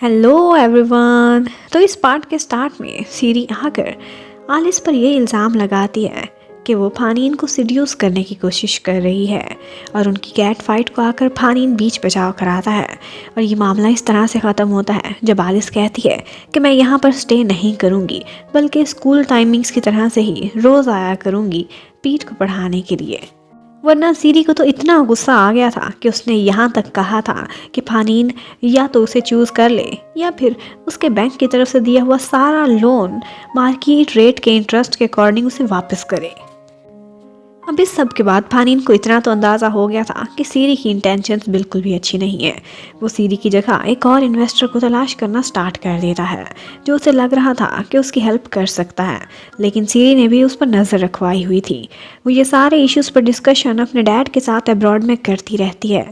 Hello everyone. तो इस part के स्टार्ट में सीरी आकर आलिस पर ये इल्ज़ाम लगाती है कि वो फानीन को सिड्यूस करने की कोशिश कर रही है और उनकी कैट फाइट को आकर फानीन बीच बचाव कराता है। और ये मामला इस तरह से ख़त्म होता है जब आलिस कहती है कि मैं यहाँ पर स्टे नहीं करूँगी बल्कि स्कूल टाइमिंग्स की तरह से ही रोज़ आया करूँगी पीठ को पढ़ाने के लिए। वरना सीरी को तो इतना गुस्सा आ गया था कि उसने यहाँ तक कहा था कि फानीन या तो उसे चूज़ कर ले या फिर उसके बैंक की तरफ से दिया हुआ सारा लोन मार्केट रेट के इंटरेस्ट के अकॉर्डिंग उसे वापस करे। अब इस सब के बाद फानीन को इतना तो अंदाज़ा हो गया था कि सीरी की इंटेंशंस बिल्कुल भी अच्छी नहीं है। वो सीरी की जगह एक और इन्वेस्टर को तलाश करना स्टार्ट कर देता है जो उसे लग रहा था कि उसकी हेल्प कर सकता है, लेकिन सीरी ने भी उस पर नज़र रखवाई हुई थी। वो ये सारे इश्यूज़ पर डिस्कशन अपने डैड के साथ अब्रॉड में करती रहती है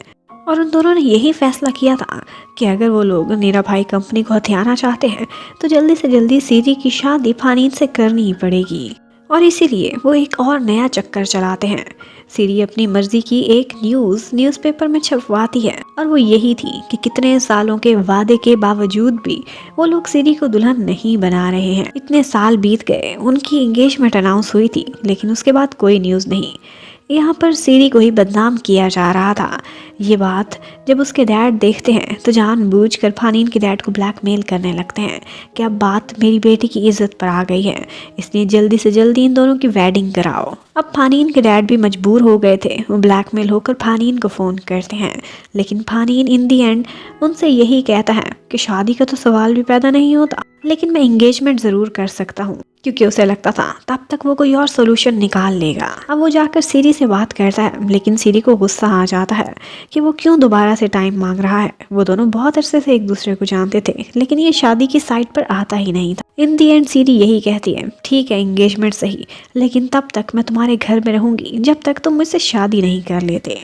और उन दोनों ने यही फैसला किया था कि अगर वो लोग नीरा भाई कंपनी को हथियाना चाहते हैं तो जल्दी से जल्दी सीरी की शादी फानीन से करनी ही पड़ेगी। और इसीलिए वो एक और नया चक्कर चलाते हैं। सीरी अपनी मर्जी की एक न्यूज़पेपर में छपवाती है और वो यही थी कि कितने सालों के वादे के बावजूद भी वो लोग सीरी को दुल्हन नहीं बना रहे हैं। इतने साल बीत गए, उनकी एंगेजमेंट अनाउंस हुई थी लेकिन उसके बाद कोई न्यूज़ नहीं। यहाँ पर सीरी को ही बदनाम किया जा रहा था। ये बात जब उसके डैड देखते हैं तो जानबूझकर फानीन के डैड को ब्लैकमेल करने लगते हैं कि अब बात मेरी बेटी की इज्जत पर आ गई है, इसलिए जल्दी से जल्दी इन दोनों की वेडिंग कराओ। अब फानीन के डैड भी मजबूर हो गए थे। वो ब्लैकमेल होकर फानीन को फ़ोन करते हैं, लेकिन फानीन इन दी एंड उनसे यही कहता है कि शादी का तो सवाल भी पैदा नहीं होता, लेकिन मैं इंगेजमेंट ज़रूर कर सकता हूँ, क्योंकि उसे लगता था तब तक वो कोई और सोल्यूशन निकाल लेगा। अब वो जाकर सीरी से बात करता है, लेकिन सीरी को गुस्सा आ जाता है कि वो क्यों दोबारा से टाइम मांग रहा है। वो दोनों बहुत अरसे से एक दूसरे को जानते थे, लेकिन ये शादी की साइड पर आता ही नहीं था। इन दी एंड सीरी यही कहती है, ठीक है एंगेजमेंट सही, लेकिन तब तक मैं तुम्हारे घर में रहूंगी जब तक तुम मुझसे शादी नहीं कर लेते।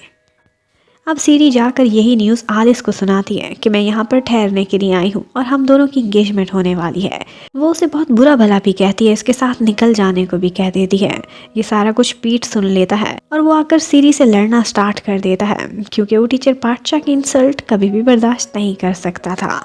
अब सीरी जाकर यही न्यूज़ आलिस को सुनाती है कि मैं यहाँ पर ठहरने के लिए आई हूँ और हम दोनों की इंगेजमेंट होने वाली है। वो उसे बहुत बुरा भला भी कहती है, इसके साथ निकल जाने को भी कह देती है। ये सारा कुछ पीठ सुन लेता है और वो आकर सीरी से लड़ना स्टार्ट कर देता है, क्योंकि वो टीचर पाटचा की इंसल्ट कभी भी बर्दाश्त नहीं कर सकता था।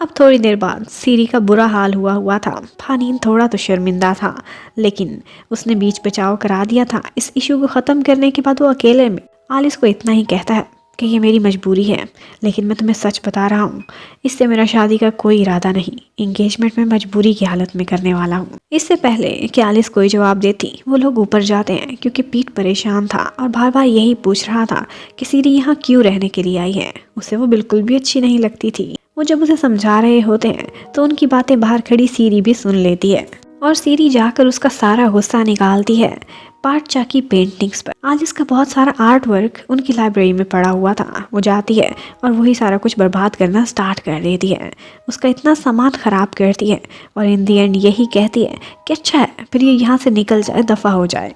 अब थोड़ी देर बाद सीरी का बुरा हाल हुआ था। फानीन थोड़ा तो शर्मिंदा था, लेकिन उसने बीच बचाव करा दिया था। इस इशू को ख़त्म करने के बाद वो अकेले में आलिस को इतना ही कहता है कि ये मेरी मजबूरी है, लेकिन मैं तुम्हें सच बता रहा हूँ, इससे मेरा शादी का कोई इरादा नहीं। इंगेजमेंट में मजबूरी की हालत में करने वाला हूँ। इससे पहले कि आलिस कोई जवाब देती, वो लोग ऊपर जाते हैं, क्योंकि पीठ परेशान था और बार बार यही पूछ रहा था कि सीरी यहाँ क्यों रहने के लिए आई है। उसे वो बिल्कुल भी अच्छी नहीं लगती थी। वो जब उसे समझा रहे होते हैं तो उनकी बातें बाहर खड़ी सीरी भी सुन लेती है और सीरी जाकर उसका सारा गुस्सा निकालती है पाटचा की पेंटिंग्स पर। आज इसका बहुत सारा आर्ट वर्क उनकी लाइब्रेरी में पड़ा हुआ था। वो जाती है और वही सारा कुछ बर्बाद करना स्टार्ट कर देती है। उसका इतना सामान ख़राब करती है और इन दी एंड यही कहती है कि अच्छा है फिर ये यहाँ से निकल जाए, दफ़ा हो जाए।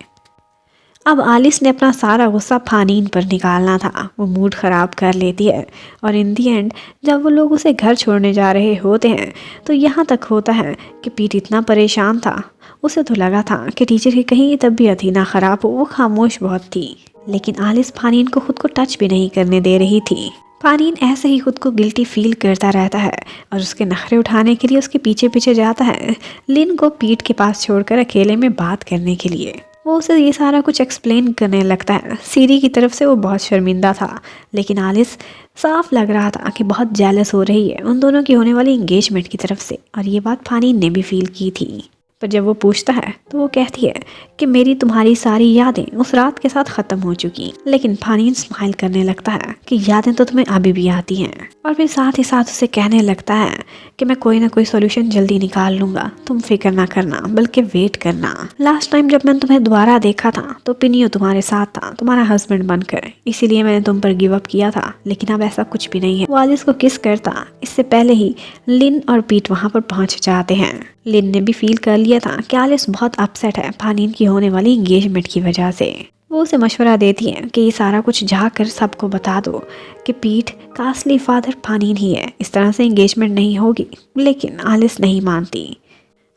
अब आलिस ने अपना सारा गुस्सा फानीन पर निकालना था। वो मूड ख़राब कर लेती है और इन दी एंड जब वो लोग उसे घर छोड़ने जा रहे होते हैं तो यहाँ तक होता है कि पीठ इतना परेशान था, उसे तो लगा था कि टीचर की कहीं तबीयत ही ना ख़राब हो। वो खामोश बहुत थी, लेकिन आलिस फानीन को खुद को टच भी नहीं करने दे रही थी। फानीन ऐसे ही खुद को गिल्टी फील करता रहता है और उसके नखरे उठाने के लिए उसके पीछे पीछे जाता है, लिन को पीठ के पास छोड़कर अकेले में बात करने के लिए। वो उसे ये सारा कुछ एक्सप्लेन करने लगता है। सीरी की तरफ से वो बहुत शर्मिंदा था, लेकिन आलिस साफ लग रहा था कि बहुत जेलस हो रही है उन दोनों की होने वाली इंगेजमेंट की तरफ से, और ये बात फानीन ने भी फील की थी। पर जब वो पूछता है तो वो कहती है कि मेरी तुम्हारी सारी यादें उस रात के साथ ख़त्म हो चुकी। लेकिन फानीन स्माइल करने लगता है कि यादें तो तुम्हें अभी भी आती हैं, और फिर साथ ही साथ उसे कहने लगता है कि मैं कोई ना कोई सॉल्यूशन जल्दी निकाल लूँगा, तुम फिक्र ना करना बल्कि वेट करना। लास्ट टाइम जब मैंने तुम्हें दोबारा देखा था तो पिनियो तुम्हारे साथ था, तुम्हारा हस्बैंड बनकर, इसीलिए मैंने तुम पर गिव अप किया था, लेकिन अब ऐसा कुछ भी नहीं है। वो आलिस को किस करता इससे पहले ही लिन और पीट वहाँ पर पहुँच जाते हैं। लिन ने भी फील कर लिया था कि आलिस बहुत अपसेट है फानीन की होने वाली इंगेजमेंट की वजह से। वो उसे मशवरा देती है कि ये सारा कुछ जाकर सबको बता दो कि पीठ का असली फादर फानीन ही है, इस तरह से इंगेजमेंट नहीं होगी। लेकिन आलिस नहीं मानती।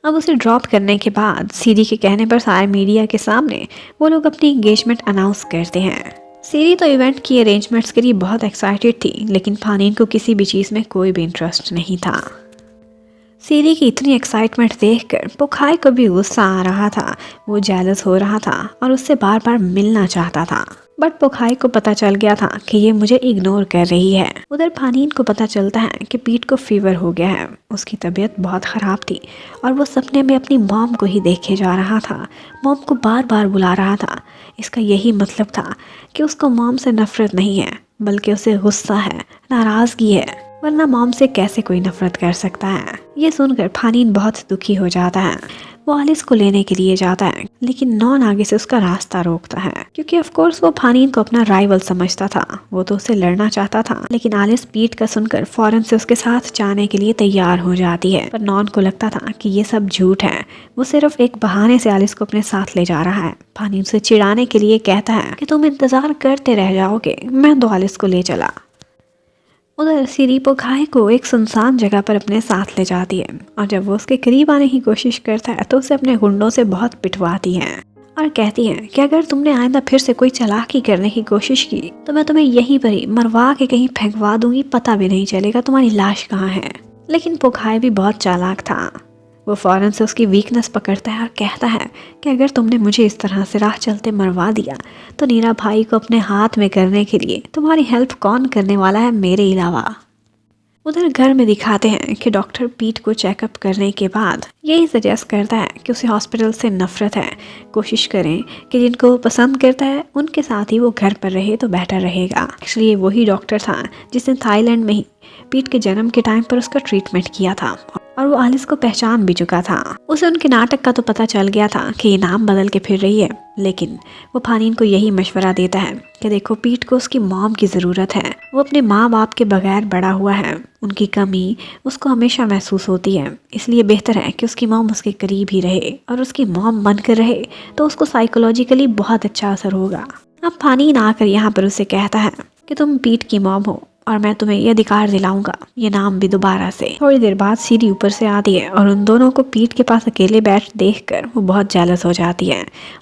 अब उसे ड्रॉप करने के बाद सीरी के कहने पर सारे मीडिया के सामने वो लोग अपनी इंगेजमेंट अनाउंस करते हैं। सीरी तो इवेंट की अरेंजमेंट्स के लिए बहुत एक्साइटेड थी, लेकिन फानीन को किसी भी चीज़ में कोई भी इंटरेस्ट नहीं था। सीरी की इतनी एक्साइटमेंट देखकर पोखाई को भी गुस्सा आ रहा था। वो जेलस हो रहा था और उससे बार बार मिलना चाहता था, बट पोखाई को पता चल गया था कि ये मुझे इग्नोर कर रही है। उधर फानीन को पता चलता है कि पीट को फीवर हो गया है। उसकी तबीयत बहुत ख़राब थी और वो सपने में अपनी मॉम को ही देखे जा रहा था। मॉम को बार बार बुला रहा था। इसका यही मतलब था कि उसको मॉम से नफरत नहीं है, बल्कि उसे गुस्सा है, नाराज़गी है, वरना मॉम से कैसे कोई नफरत कर सकता है। ये सुनकर फानीन बहुत दुखी हो जाता है। वो आलिस को लेने के लिए जाता है, लेकिन नॉन आगे से उसका रास्ता रोकता है, क्योंकि ऑफ कोर्स वो फानीन को अपना राइवल समझता था। वो तो उससे लड़ना चाहता था, लेकिन आलिस पीट का सुनकर फौरन से उसके साथ जाने के लिए तैयार हो जाती है। पर नॉन को लगता था कि ये सब झूठ है। वो सिर्फ एक बहाने से आलिस को अपने साथ ले जा रहा है। फानीन उसे चिढ़ाने के लिए कहता है कि तुम इंतजार करते रह जाओगे, मैं तो आलिस को ले चला। उधर सीरी पोखाई को एक सुनसान जगह पर अपने साथ ले जाती है, और जब वो उसके करीब आने की कोशिश करता है तो उसे अपने गुंडों से बहुत पिटवाती है और कहती है कि अगर तुमने आइंदा फिर से कोई चालाकी करने की कोशिश की तो मैं तुम्हें यहीं पर ही मरवा के कहीं फेंकवा दूंगी, पता भी नहीं चलेगा तुम्हारी लाश कहाँ है। लेकिन पोखाई भी बहुत चालाक था। वो फौरन से उसकी वीकनेस पकड़ता है और कहता है कि अगर तुमने मुझे इस तरह से राह चलते मरवा दिया तो नीरा भाई को अपने हाथ में करने के लिए तुम्हारी हेल्प कौन करने वाला है मेरे अलावा। उधर घर में दिखाते हैं कि डॉक्टर पीट को चेकअप करने के बाद यही सजेस्ट करता है कि उसे हॉस्पिटल से नफरत है, कोशिश करें कि जिनको वो पसंद करता है उनके साथ ही वो घर पर रहे तो बेटर रहेगा। एक्चुअली वही डॉक्टर था जिसने थाईलैंड में ही पीट के जन्म के टाइम पर उसका ट्रीटमेंट किया था, और वो आलिस को पहचान भी चुका था। उसे उनके नाटक का तो पता चल गया था कि ये नाम बदल के फिर रही है, लेकिन वो फानीन को यही मशवरा देता है कि देखो पीट को उसकी मॉम की ज़रूरत है। वो अपने माँ बाप के बगैर बड़ा हुआ है, उनकी कमी उसको हमेशा महसूस होती है, इसलिए बेहतर है कि उसकी मॉम उसके करीब ही रहे और उसकी मॉम बनकर रहे तो उसको साइकोलॉजिकली बहुत अच्छा असर होगा। अब फानीन आकर यहाँ पर उसे कहता है कि तुम पीट की मॉम हो और मैं तुम्हें ये अधिकार दिलाऊंगा ये नाम भी दोबारा से। थोड़ी देर बाद सीरी ऊपर से आती है और उन दोनों को पीट के पास अकेले बैठ देखकर वो बहुत जेलस हो जाती है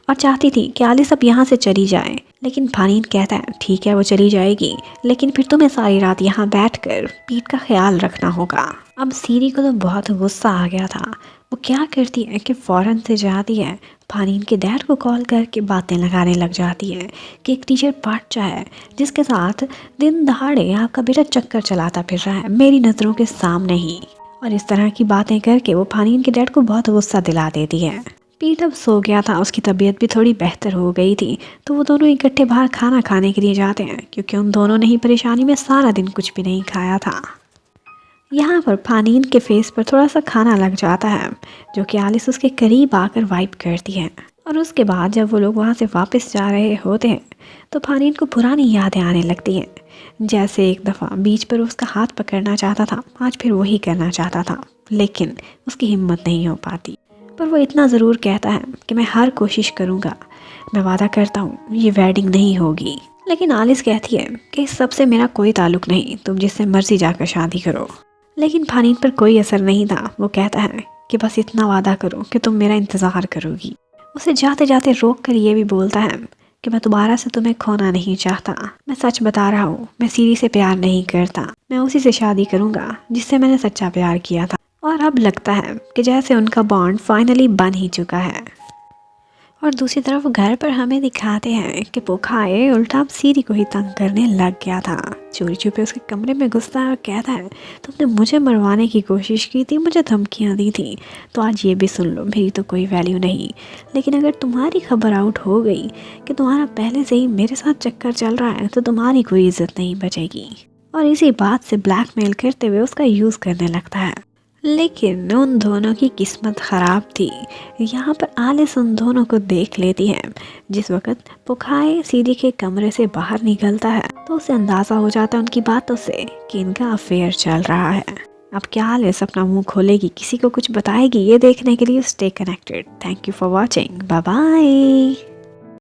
और चाहती थी कि आलिस अब यहाँ से चली जाए, लेकिन फानीन कहता है ठीक है वो चली जाएगी, लेकिन फिर तुम्हें सारी रात यहाँ बैठकर पीट का ख्याल रखना होगा। अब सीरी को तो बहुत गुस्सा आ गया था। वो क्या करती है कि फ़ौरन से जाती है, फानीन के डैड को कॉल करके बातें लगाने लग जाती है कि एक टीचर पार्चा है जिसके साथ दिन दहाड़े आपका बेटा चक्कर चलाता फिर रहा है मेरी नज़रों के सामने ही। और इस तरह की बातें करके वो फानीन के डैड को बहुत गुस्सा दिला देती है। पीट अब सो गया था, उसकी तबीयत भी थोड़ी बेहतर हो गई थी, तो वो दोनों इकट्ठे बाहर खाना खाने के लिए जाते हैं, क्योंकि उन दोनों ने ही परेशानी में सारा दिन कुछ भी नहीं खाया था। यहाँ पर फानीन के फेस पर थोड़ा सा खाना लग जाता है, जो कि आलिस उसके करीब आकर वाइप करती है। और उसके बाद जब वो लोग वहाँ से वापस जा रहे होते हैं तो फानीन को पुरानी यादें आने लगती हैं। जैसे एक दफ़ा बीच पर उसका हाथ पकड़ना चाहता था, आज फिर वही करना चाहता था, लेकिन उसकी हिम्मत नहीं हो पाती। पर वो इतना ज़रूर कहता है कि मैं हर कोशिश करूँगा, मैं वादा करता हूँ ये वेडिंग नहीं होगी। लेकिन आलिस कहती है कि इस सब से मेरा कोई ताल्लुक़ नहीं, तुम जिससे मर्जी जाकर शादी करो। लेकिन फानीन पर कोई असर नहीं था। वो कहता है कि बस इतना वादा करो कि तुम मेरा इंतज़ार करोगी। उसे जाते जाते रोक कर ये भी बोलता है कि मैं दोबारा से तुम्हें खोना नहीं चाहता, मैं सच बता रहा हूँ, मैं सीरी से प्यार नहीं करता, मैं उसी से शादी करूँगा जिससे मैंने सच्चा प्यार किया था। और अब लगता है कि जैसे उनका बॉन्ड फाइनली बन ही चुका है। और दूसरी तरफ घर पर हमें दिखाते हैं कि पोखाए उल्टा अब सीरी को ही तंग करने लग गया था। चोरी छुपे उसके कमरे में घुसता है और कहता है तुमने मुझे मरवाने की कोशिश की थी, मुझे धमकियाँ दी थी, तो आज ये भी सुन लो, मेरी तो कोई वैल्यू नहीं, लेकिन अगर तुम्हारी खबर आउट हो गई कि तुम्हारा पहले से ही मेरे साथ चक्कर चल रहा है तो तुम्हारी कोई इज्जत नहीं बचेगी। और इसी बात से ब्लैकमेल करते हुए उसका यूज़ करने लगता है। लेकिन उन दोनों की किस्मत ख़राब थी। यहाँ पर आलिस उन दोनों को देख लेती है। जिस वक़्त पोखाए सीरी के कमरे से बाहर निकलता है तो उसे अंदाज़ा हो जाता है उनकी बातों से कि इनका अफेयर चल रहा है। अब क्या आलिस अपना मुंह खोलेगी, किसी को कुछ बताएगी, ये देखने के लिए stay connected. Thank you for watching, bye bye.